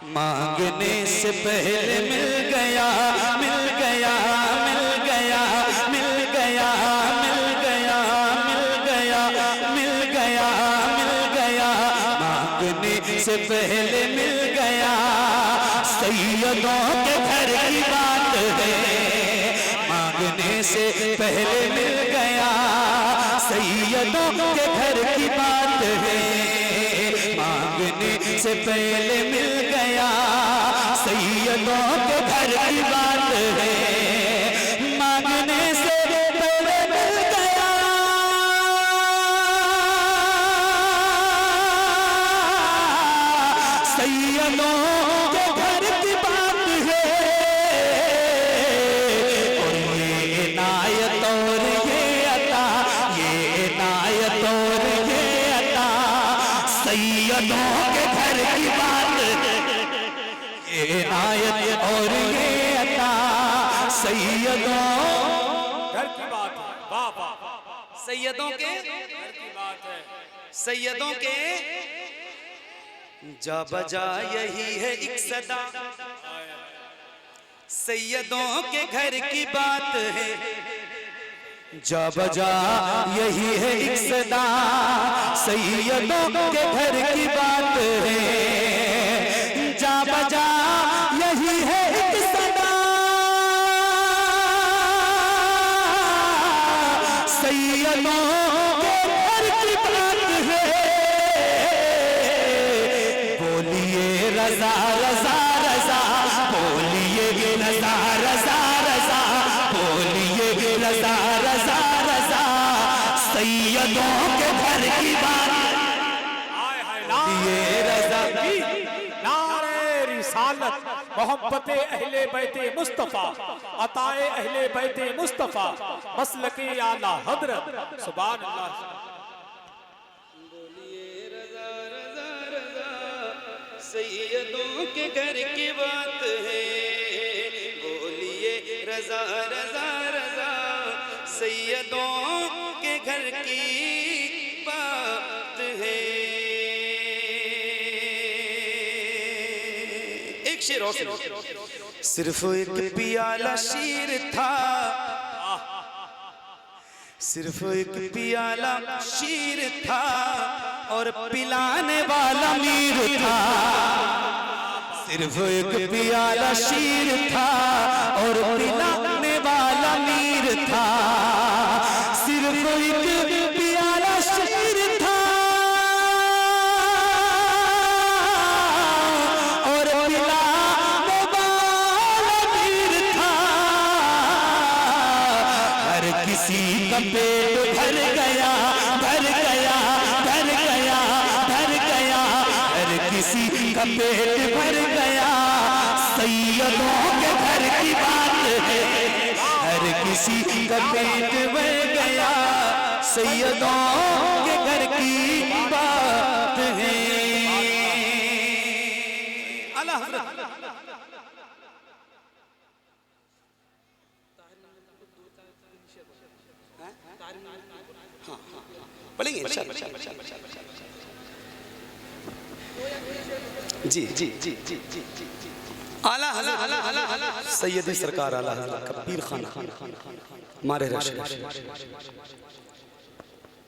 मांगने से पहले मिल गया, मिल गया, मिल गया, मिल गया, मिल गया, मिल गया, मिल गया, मिल गया, मांगने से पहले मिल गया। सैयदों के घर की बात है, मांगने से पहले मिल गया। सैयदों के घर की बात है, मांगने से पहले मिल गया। सैयदों के घर की बात है, मांगने से पहले मिल गया। सैयदों के घर की बात है, और ये इनायत और ये अता, ये इनायत और ये अता। सैयदों के घर की बात, ये इनायत और ये अता। सैयदों घर की बात है। वाह वाह, सैयदों के घर की बात है। सैयदों के जा बजा यही है एक सदा। सैयदों के घर की बात है, जा बजा यही है एक सदा। सैयदों के घर की बात है, जा बजा यही है एक सदा। सैयदों के घर की बात है, बोलिए रज़ा रज़ा रज़ा, बोलिए रज़ा रज़ा रज़ा, बोलिए रज़ा रज़ा रज़ा। सैयदों के घर की बात, बोलिए रज़ा की नारे रिसालत, मोहब्बते अहले बैते मुस्तफा, अताए अहले बैते मुस्तफा, मसलके आला हजरत। सुभान अल्लाह। सैयदों के घर की बात है, बोलिए रज़ा रज़ा रज़ा। सैयदों के घर की बात है। एक शेर और सुनो। सिर्फ एक पियाला शीर था, सिर्फ एक पियाला शीर था, और पिलाने वाला मीर था। सिर्फ एक पियाला शीर था, और पिलाने वाला मीर था। सिर्फ एक पियाला शीर था, और पिलाने वाला मीर था। हर किसी का पेट भर गया, भर गया, भर गया, भर गया। हर किसी का पेट भर गया। सैयदों के घर की बात है, हर किसी का पेट भर गया। सैयदों के घर की बात है। अल्लाह हज़रत पढ़ेंगे जी जी जी जी जी जी। आला सैयदी सरकार आला कबीर खान मारे रश।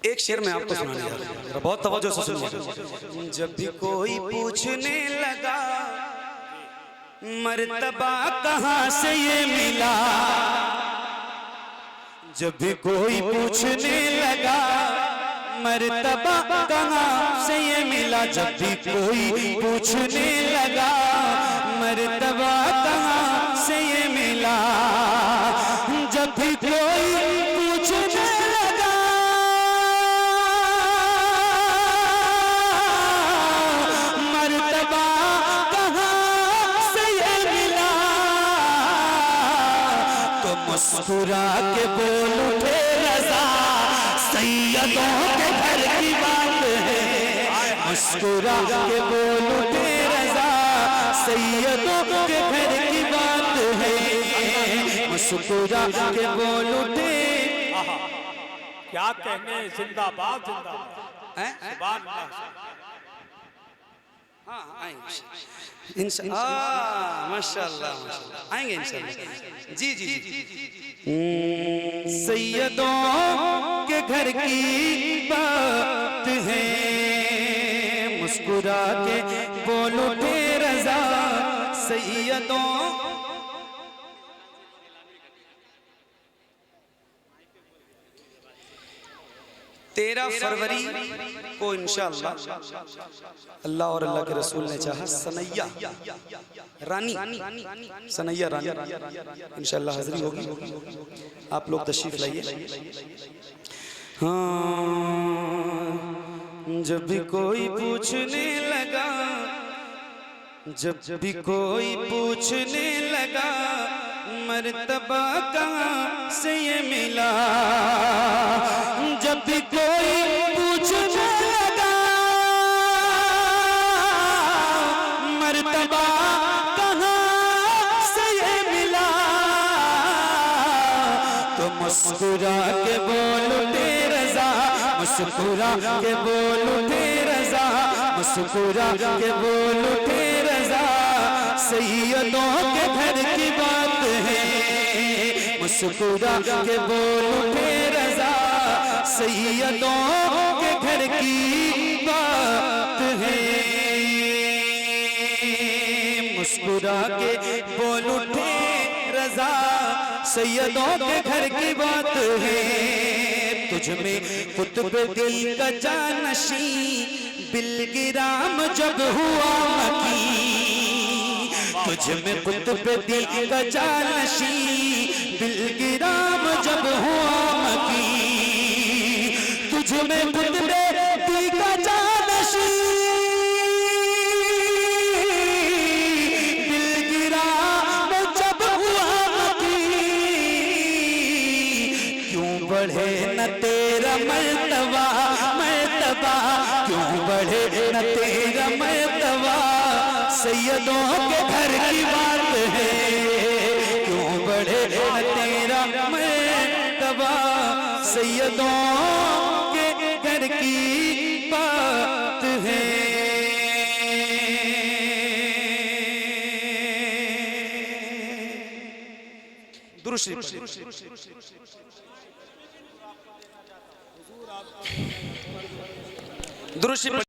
एक शेर में आपको सुनाने जा रहा हूं, बहुत तवज्जो से सुनिए। जब भी कोई पूछने लगा मर्तबा कहाँ से ये मिला, जब भी कोई पूछने लगा मर्तबा कहाँ से ये मिला, जब भी कोई पूछने लगा मर्तबा कहाँ से ये मिला, जब भी कोई पूछने लगा मर्तबा कहाँ से ये मिला, तो मुस्कुरा के बोल उठे रज़ा। सैयदों के घर की बात है, मुस्कुरा के बोल उठे रज़ा। सैयदों के घर की बात है, मुस्कुरा के बोल उठे। क्या कहने, जिंदाबाद जिंदाबाद। सुभान अल्लाह। हाँ आएंगे इंशाअल्लाह, माशाअल्लाह माशाअल्लाह आएंगे इंशाअल्लाह। जी जी जी। सैयदों के घर की बात है, मुस्कुरा के बोल उठे रज़ा। सैयदों 13 फरवरी को इंशाअल्लाह अल्लाह और अल्लाह के रसूल ने चाहा सनैया रानी, सनैया रानी इंशाअल्लाह हाज़िरी होगी। आप लोग तशरीफ लाइए। हाँ, जब भी कोई पूछने लगा, जब भी कोई पूछने लगा मर्तबा कहाँ से ये मिला, जब भी कोई पूछने लगा मर्तबा कहाँ से ये मिला, तो मुस्कुरा के बोल उठे रज़ा, मुस्कुरा के बोल उठे रज़ा, मुस्कुरा के बोल उठे रज़ा। सैयदों के घर की बात है, मुस्कुरा के बोल उठे रज़ा। सैयदों के घर की बात है, मुस्कुरा के बोल उठे रज़ा। सैयदों के घर की बात है, तुझ में कुतुब दिल का जानशी बिलगिराम जब हुआ मकी, तुझ में कुतुब दिल का जानशी बिलगिराम जब हुआ मकी, तुझ में कुतुब दिल का जानशी बिलगिराम जब हुआ मकी, क्यों बढ़े न तेरा मर्तबा, मर्तबा क्यों बढ़े न तेरा मर्तबा। सैयदों के घर की बात है, क्यों बढ़े न तेरा मर्तबा। सैयदों के घर की बात है। दुरूद शरीफ दुरूद शरीफ